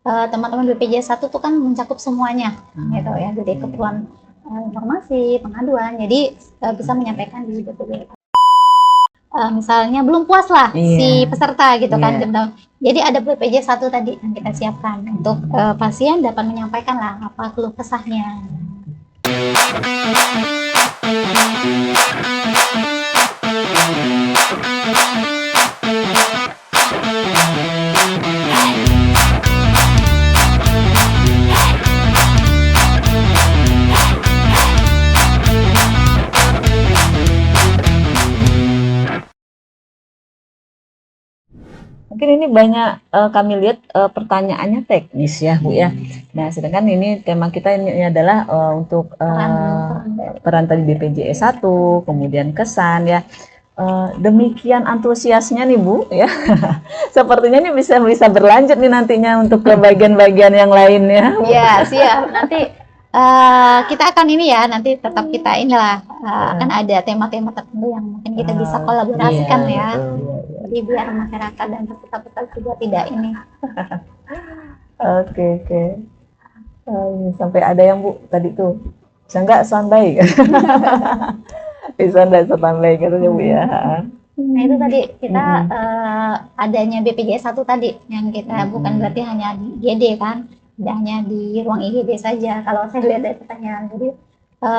teman-teman BPJS 1 tuh kan mencakup semuanya gitu ya. Jadi keperluan informasi, pengaduan, jadi bisa menyampaikan di BPJS. Misalnya belum puas lah si peserta gitu kan. Jadi ada BPJS 1 tadi yang kita siapkan untuk pasien dapat menyampaikan lah apa keluh kesahnya. Mungkin ini banyak kami lihat pertanyaannya teknis ya Bu ya. Nah sedangkan ini tema kita ini adalah untuk peran tadi BPJS 1, kemudian kesan ya. Demikian antusiasnya nih Bu ya. Sepertinya ini bisa berlanjut nih nantinya untuk ke bagian-bagian yang lainnya. Ya siap, nanti kita akan ini ya, nanti tetap kita inilah akan ada tema-tema tertentu yang mungkin kita bisa kolaborasikan ya. Jadi biar masyarakat dan peserta juga tidak ini. Oke. Sampai ada yang Bu tadi tuh, bisa nggak standby? Bisa nggak standby katanya Bu ya. Nah itu tadi kita adanya BPJS 1 tadi yang kita bukan berarti hanya di IGD kan, tidak hanya di ruang IGD saja. Kalau saya lihat dari pertanyaan, jadi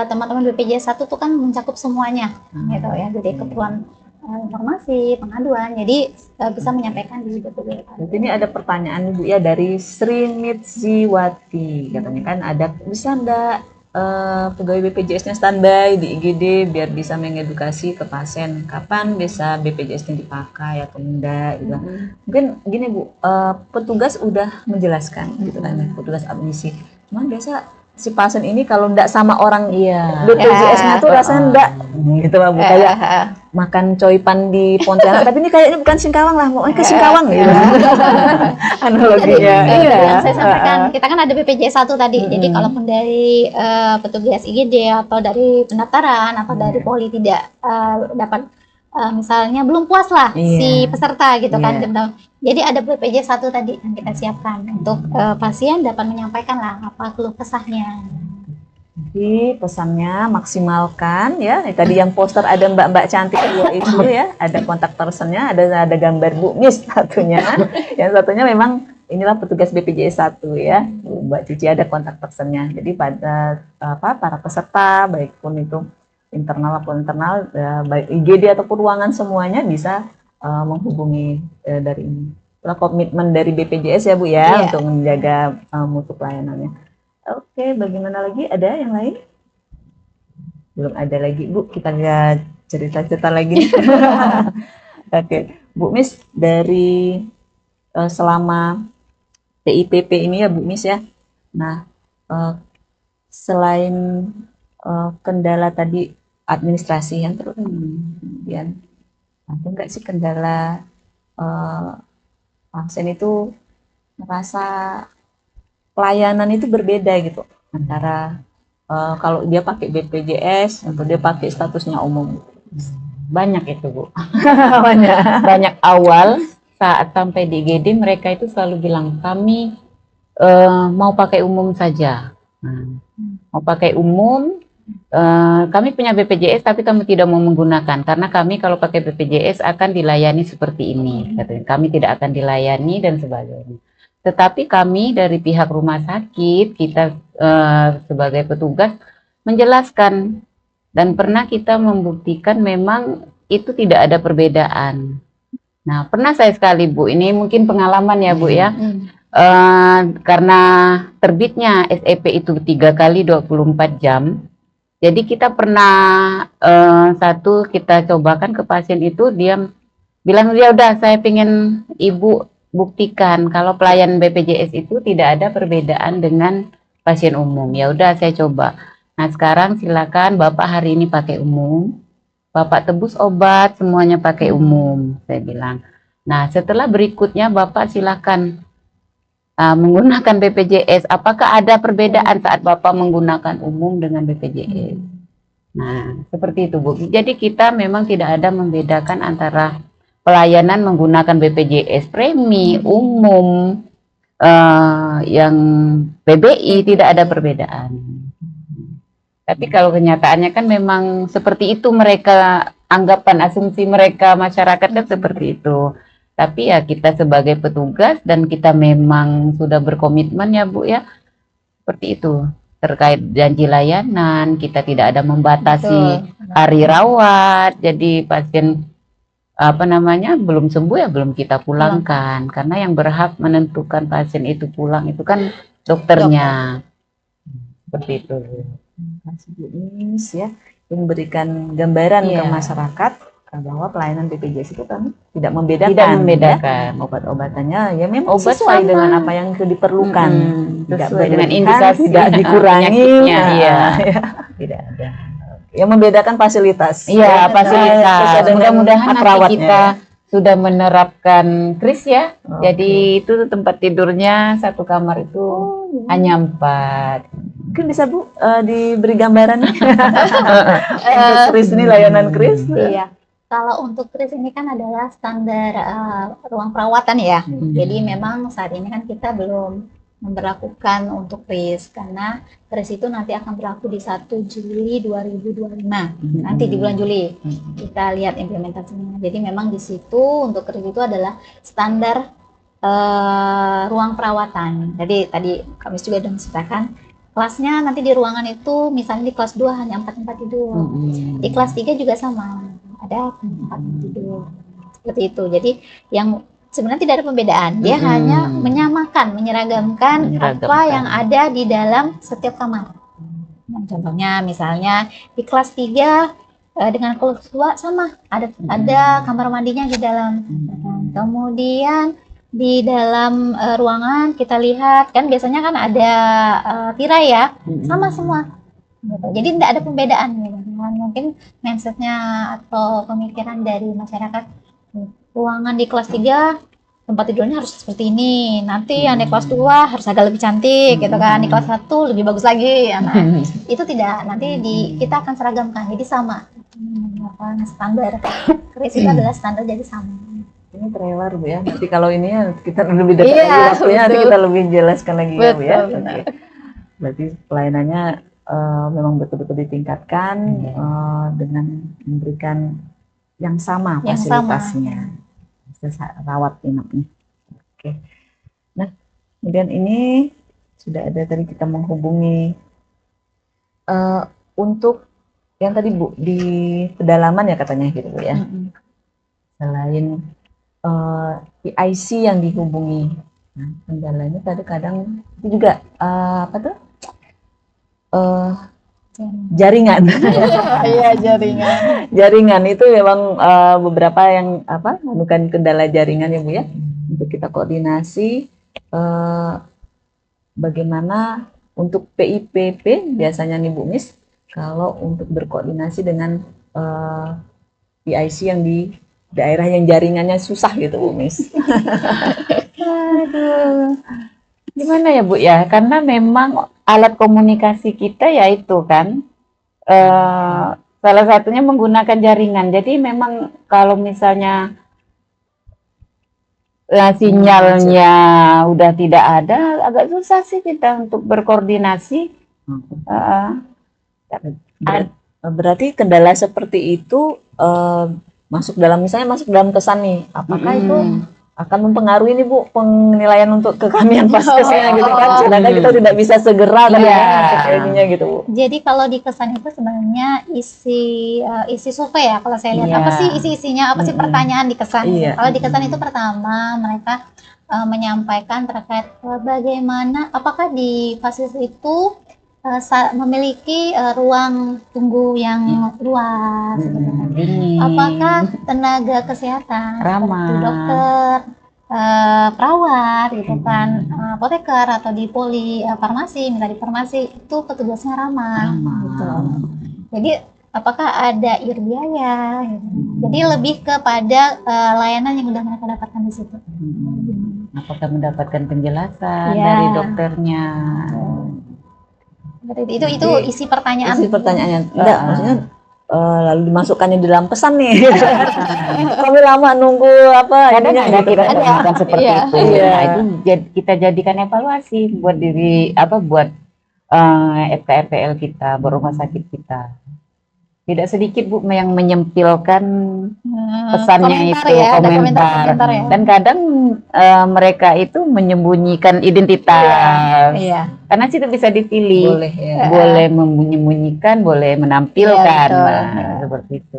teman-teman BPJS 1 tuh kan mencakup semuanya gitu ya. Jadi keperluan informasi, pengaduan, jadi bisa menyampaikan di BPJS. Jadi ini ada pertanyaan Bu ya dari Sri Mitziwati, katanya kan ada bisa enggak pegawai BPJS-nya standby di IGD biar bisa mengedukasi ke pasien kapan bisa BPJS-nya dipakai atau enggak gitu. Mungkin gini Bu, petugas udah menjelaskan gitu kan, petugas admisi. Cuman biasa si pasien ini kalau enggak sama orang BPJS-nya tuh rasanya enggak gitu lah Bu, kayak makan coipan di Pontianak tapi ini kayaknya bukan Singkawang lah, mau ke Singkawang gitu. Analoginya. Yang saya sampaikan, kita kan ada BPJS 1 tadi. Jadi kalaupun dari petugas IGD atau dari pendaftaran atau dari poli tidak dapat misalnya belum puas lah si peserta gitu kan. Jadi ada BPJS 1 tadi yang kita siapkan untuk pasien dapat menyampaikan lah apa keluh kesahnya. Jadi pesannya maksimalkan ya. Tadi yang poster ada mbak-mbak cantik dua itu ya, ada kontak personnya, ada gambar Bu Mis satunya. Yang satunya memang inilah petugas BPJS 1 ya. Mbak Cici ada kontak personnya. Jadi pada para peserta baik pun itu internal maupun internal, baik IGD ataupun ruangan semuanya bisa menghubungi dari ini. Itulah komitmen dari BPJS ya Bu ya untuk menjaga mutu pelayanannya. Oke, bagaimana lagi? Ada yang lain? Belum ada lagi Bu, kita lihat cerita-cerita lagi. Oke, Bu Mis dari selama PIPP ini ya Bu Mis ya. Nah, selain kendala tadi administrasi yang terus kemudian ada nggak sih kendala pasien itu merasa pelayanan itu berbeda gitu antara kalau dia pakai BPJS atau dia pakai statusnya umum? Banyak itu Bu. Banyak awal saat sampai di IGD mereka itu selalu bilang kami mau pakai umum saja. Mau pakai umum, kami punya BPJS tapi kami tidak mau menggunakan karena kami kalau pakai BPJS akan dilayani seperti ini. Katanya, kami tidak akan dilayani dan sebagainya. Tetapi kami dari pihak rumah sakit, kita sebagai petugas menjelaskan dan pernah kita membuktikan memang itu tidak ada perbedaan. Nah, pernah saya sekali Bu, ini mungkin pengalaman ya Bu ya, karena terbitnya SEP itu 3 kali 24 jam, jadi kita pernah kita cobakan ke pasien itu, dia bilang ya udah saya pengen Ibu buktikan kalau pelayanan BPJS itu tidak ada perbedaan dengan pasien umum. Ya udah saya coba. Nah sekarang silakan Bapak hari ini pakai umum, Bapak tebus obat semuanya pakai umum, saya bilang. Nah setelah berikutnya Bapak silakan menggunakan BPJS. Apakah ada perbedaan saat Bapak menggunakan umum dengan BPJS? Nah seperti itu Bu. Jadi kita memang tidak ada membedakan antara pelayanan menggunakan BPJS premi, umum, yang PBI tidak ada perbedaan. Tapi kalau kenyataannya kan memang seperti itu, mereka anggapan asumsi mereka masyarakat kan seperti itu. Tapi ya kita sebagai petugas dan kita memang sudah berkomitmen ya Bu ya, seperti itu. Terkait janji layanan, kita tidak ada membatasi hari rawat. Jadi pasien belum sembuh ya belum kita pulangkan, karena yang berhak menentukan pasien itu pulang itu kan dokternya. Seperti itu. Terima kasih Bu Nis ya, yang memberikan gambaran ke masyarakat bahwa pelayanan BPJS itu kan tidak membedakan. Tidak membedakan. Ya. Obat-obatannya ya memang sesuai dengan apa yang diperlukan. Sesuai dengan indikasi, tidak dikurangi. Ya. Tidak ada. Yang membedakan fasilitas. Iya, fasilitas. Mudah-mudahan nanti kita sudah menerapkan kris ya. Jadi itu tempat tidurnya satu kamar itu hanya 4. Mungkin bisa Bu diberi gambarannya. Kris ini layanan kris. Iya. Kalau untuk kris ini kan adalah standar ruang perawatan ya. Jadi memang saat ini kan kita belum memberlakukan untuk kris, karena kris itu nanti akan berlaku di 1 Juli 2025. Nanti di bulan Juli kita lihat implementasinya. Jadi memang di situ untuk kris itu adalah standar ruang perawatan. Jadi tadi kami juga sudah menceritakan kelasnya nanti di ruangan itu, misalnya di kelas 2 hanya 4 tempat tidur. Di kelas 3 juga sama, ada 4 tempat tidur. Seperti itu. Jadi yang sebenarnya tidak ada pembedaan, dia hanya menyamakan, menyeragamkan apa yang ada di dalam setiap kamar. Nah, contohnya misalnya di kelas 3 dengan kelas 2 sama, ada kamar mandinya di dalam. Kemudian di dalam ruangan kita lihat kan biasanya kan ada tirai ya, sama semua. Gitu. Jadi tidak ada pembedaan. Gitu. Mungkin mindsetnya atau pemikiran dari masyarakat, ruangan di kelas 3 tempat tidurnya harus seperti ini, nanti yang di kelas 2 harus agak lebih cantik gitu kan, di kelas 1 lebih bagus lagi. Nah, itu tidak, nanti kita akan seragamkan jadi sama. Standar kris itu adalah standar, jadi sama. Ini trailer Bu ya. Nanti kalau ini ya kita lebih dekat lagi waktunya, nanti kita lebih jelaskan lagi ya Bu ya. Okay. Berarti pelayanannya memang betul-betul ditingkatkan dengan memberikan yang sama fasilitasnya. Rawat inapnya. Oke. Nah, kemudian ini sudah ada tadi kita menghubungi untuk yang tadi Bu di pedalaman ya katanya gitu Bu ya. Selain PIC yang dihubungi, nah, kendalanya kadang-kadang itu juga jaringan. Iya, jaringan. Jaringan itu memang beberapa yang bukan kendala jaringan ya Bu ya. Untuk kita koordinasi bagaimana untuk PIPP biasanya nih Bu Mis, kalau untuk berkoordinasi dengan PIC yang di daerah yang jaringannya susah gitu Bu Mis. Aduh. Gimana ya Bu ya, karena memang alat komunikasi kita yaitu kan salah satunya menggunakan jaringan. Jadi memang kalau misalnya sinyalnya udah tidak ada, agak susah sih kita untuk berkoordinasi. Berarti kendala seperti itu masuk dalam kesan nih, apakah itu akan mempengaruhi nih Bu penilaian untuk ke kami yang paskesnya gitu kan, sedangkan kita tidak bisa segera ininya gitu Bu. Jadi kalau di kesan itu sebenarnya isi survei ya, kalau saya lihat apa sih isinya, apa sih pertanyaan di kesan. Kalau di kesan itu pertama mereka menyampaikan terkait bagaimana, apakah di fasilitas itu memiliki ruang tunggu yang luas, apakah tenaga kesehatan seperti dokter, perawat gitu kan, apoteker atau di farmasi, minta di farmasi itu petugasnya ramah. Gitu. Jadi apakah ada biaya gitu. Jadi lebih kepada layanan yang sudah mereka dapatkan di situ. Apakah mendapatkan penjelasan dari dokternya? Itu isi pertanyaan. Isi pertanyaannya. Enggak, maksudnya lalu dimasukkannya di dalam pesan nih. Kami lama nunggu apa Kadang ininya ada gitu kita kan. temukan seperti Iya. itu. Iya. Nah, itu kita jadikan evaluasi buat diri buat FKRTL kita, buat rumah sakit kita. Tidak sedikit Bu yang menyempilkan pesannya Komentar itu, ya, ada komentar. komentar ya. Dan kadang mereka itu menyembunyikan identitas. Iya. Karena situ bisa dipilih. Boleh ya. Boleh menyembunyikan, boleh menampilkan. Iya, betul. Nah, Iya. seperti itu.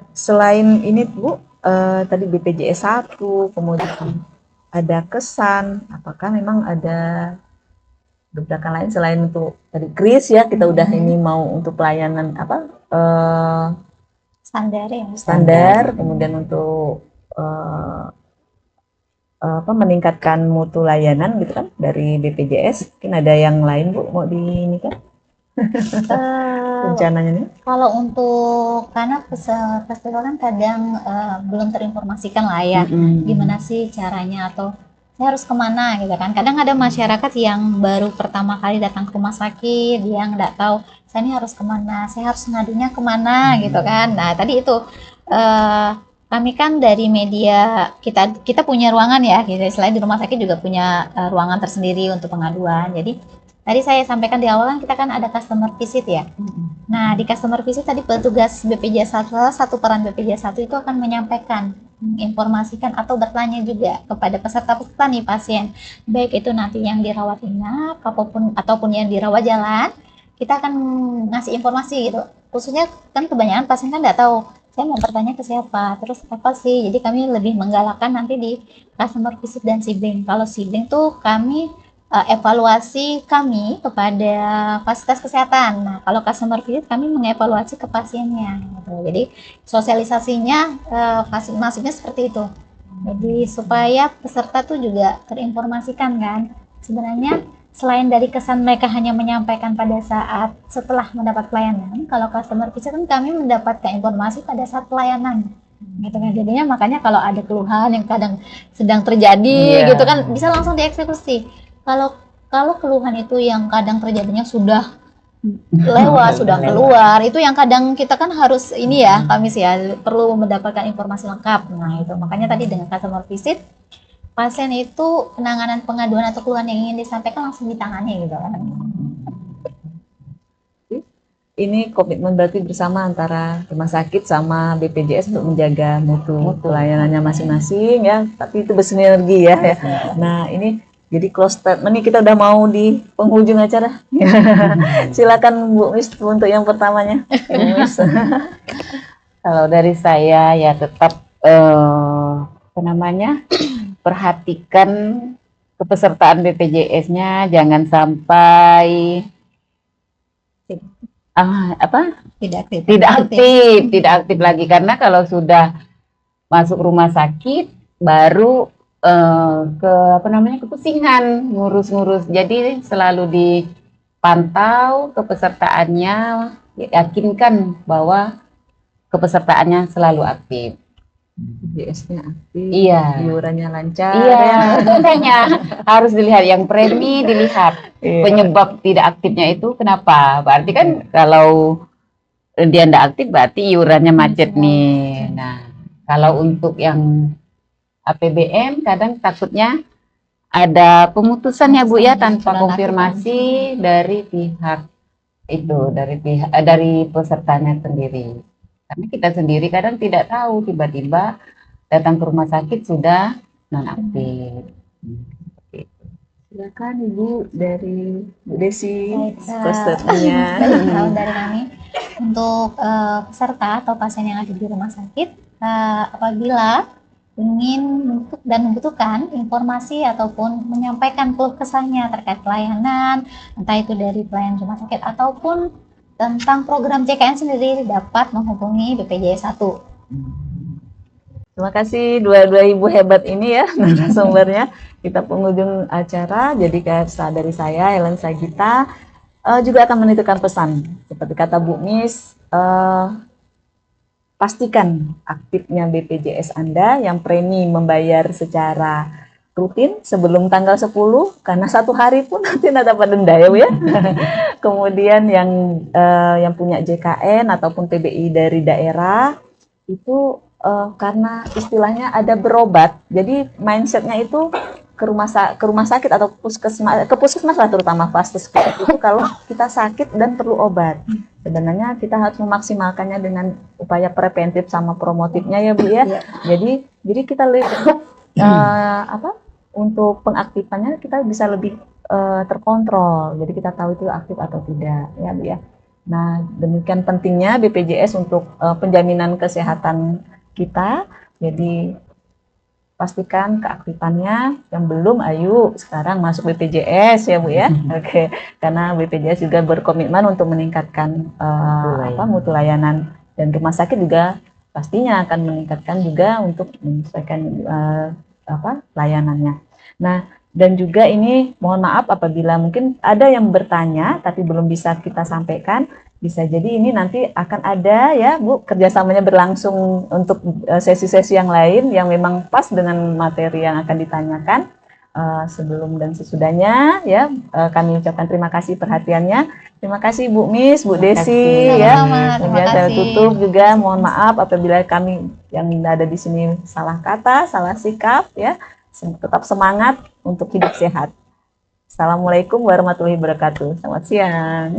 Selain ini Bu, tadi BPJS 1, kemudian ada kesan, apakah memang ada gebrakan lain selain untuk tadi kris ya, kita udah ini mau untuk pelayanan Standar ya. standar, kemudian untuk meningkatkan mutu layanan gitu kan dari BPJS. Mungkin ada yang lain Bu mau di ini kan rencananya nih? Kalau untuk karena festival kan kadang belum terinformasikan lah ya, gimana sih caranya atau saya harus kemana gitu kan. Kadang ada masyarakat yang baru pertama kali datang ke rumah sakit, dia nggak tahu saya ini harus kemana, saya harus ngadunya kemana gitu kan. Nah tadi itu kami kan dari media kita punya ruangan ya, gitu. Selain di rumah sakit juga punya ruangan tersendiri untuk pengaduan. Jadi tadi saya sampaikan di awal kan kita kan ada customer visit ya. Nah, di customer visit tadi petugas BPJS 1, salah satu peran BPJS 1 itu akan menyampaikan, menginformasikan atau bertanya juga kepada peserta-peserta nih pasien. Baik itu nanti yang dirawat inap ataupun yang dirawat jalan, kita akan ngasih informasi gitu. Khususnya kan kebanyakan pasien kan nggak tahu saya mau bertanya ke siapa, terus apa sih. Jadi kami lebih menggalakkan nanti di customer visit dan sibling. Kalau sibling tuh kami evaluasi kami kepada fasilitas kesehatan. Nah, kalau customer visit kami mengevaluasi ke pasiennya. Gitu. Jadi sosialisasinya maksudnya seperti itu. Jadi supaya peserta tuh juga terinformasikan kan. Sebenarnya selain dari kesan mereka hanya menyampaikan pada saat setelah mendapat pelayanan, kalau customer visit kan kami mendapatkan informasi pada saat pelayanan. Gitu kan. Jadinya makanya kalau ada keluhan yang kadang sedang terjadi gitu kan bisa langsung dieksekusi. Kalau keluhan itu yang kadang terjadinya sudah lewat, sudah keluar, itu yang kadang kita kan harus ini ya, kami sih ya perlu mendapatkan informasi lengkap. Nah itu makanya tadi dengan customer visit, pasien itu penanganan pengaduan atau keluhan yang ingin disampaikan langsung ditangani gitu kan. Ini komitmen berarti bersama antara rumah sakit sama BPJS untuk menjaga mutu pelayanannya masing-masing ya, tapi itu bersinergi ya. Nah ini jadi close statement nih, kita udah mau di penghujung acara. Silakan Bu Mis untuk yang pertamanya. Kalau dari saya ya tetap perhatikan kepesertaan BPJS-nya, jangan sampai tidak aktif lagi, karena kalau sudah masuk rumah sakit baru kepusingan ngurus-ngurus. Jadi selalu dipantau kepesertaannya, yakinkan bahwa kepesertaannya selalu aktif. BPJS-nya aktif, iurannya lancar. Iya, makanya harus dilihat yang premi, dilihat penyebab tidak aktifnya itu kenapa. Berarti kan kalau dia tidak aktif berarti iurannya macet nih. Nah, kalau untuk yang APBN kadang takutnya ada pemutusan ya Bu ya tanpa konfirmasi dari pihak itu, dari pesertanya sendiri. Karena kita sendiri kadang tidak tahu, tiba-tiba datang ke rumah sakit sudah non-aktif. Silakan Ibu dari Bu Desi, pesertanya. Dari kami untuk peserta atau pasien yang ada di rumah sakit, apabila ingin dan membutuhkan informasi ataupun menyampaikan keluh kesahnya terkait pelayanan, entah itu dari pelayanan rumah sakit ataupun tentang program JKN sendiri, dapat menghubungi BPJS 1. Terima kasih dua-dua ibu hebat ini ya narasumbernya. Kita penghujung acara, jadi dari saya Helen Sagita juga akan menitipkan pesan seperti kata Bu Mis, pastikan aktifnya BPJS Anda yang premi membayar secara rutin sebelum tanggal 10 karena 1 hari pun nanti nggak dapat denda ya Bu ya. Kemudian yang punya JKN ataupun PBI dari daerah itu karena istilahnya ada berobat, jadi mindsetnya itu ke rumah sakit atau ke puskesmas lah, terutama vaskes itu kalau kita sakit dan perlu obat. Sebenarnya kita harus memaksimalkannya dengan upaya preventif sama promotifnya ya Bu ya. Jadi kita lihat untuk pengaktifannya kita bisa lebih terkontrol. Jadi kita tahu itu aktif atau tidak ya Bu ya. Nah, demikian pentingnya BPJS untuk penjaminan kesehatan kita. Jadi pastikan keaktifannya, yang belum ayo sekarang masuk BPJS ya Bu ya. Oke. Karena BPJS juga berkomitmen untuk meningkatkan mutu layanan, dan rumah sakit juga pastinya akan meningkatkan juga untuk menyesuaikan layanannya. Nah, dan juga ini mohon maaf apabila mungkin ada yang bertanya tapi belum bisa kita sampaikan, bisa jadi ini nanti akan ada ya Bu, kerjasamanya berlangsung untuk sesi-sesi yang lain yang memang pas dengan materi yang akan ditanyakan. Sebelum dan sesudahnya ya kami ucapkan terima kasih perhatiannya. Terima kasih Bu Miss, Bu Desi ya. Kemudian saya tutup juga, mohon maaf apabila kami yang ada di sini salah kata, salah sikap ya. Tetap semangat untuk hidup sehat. Assalamualaikum warahmatullahi wabarakatuh. Selamat siang.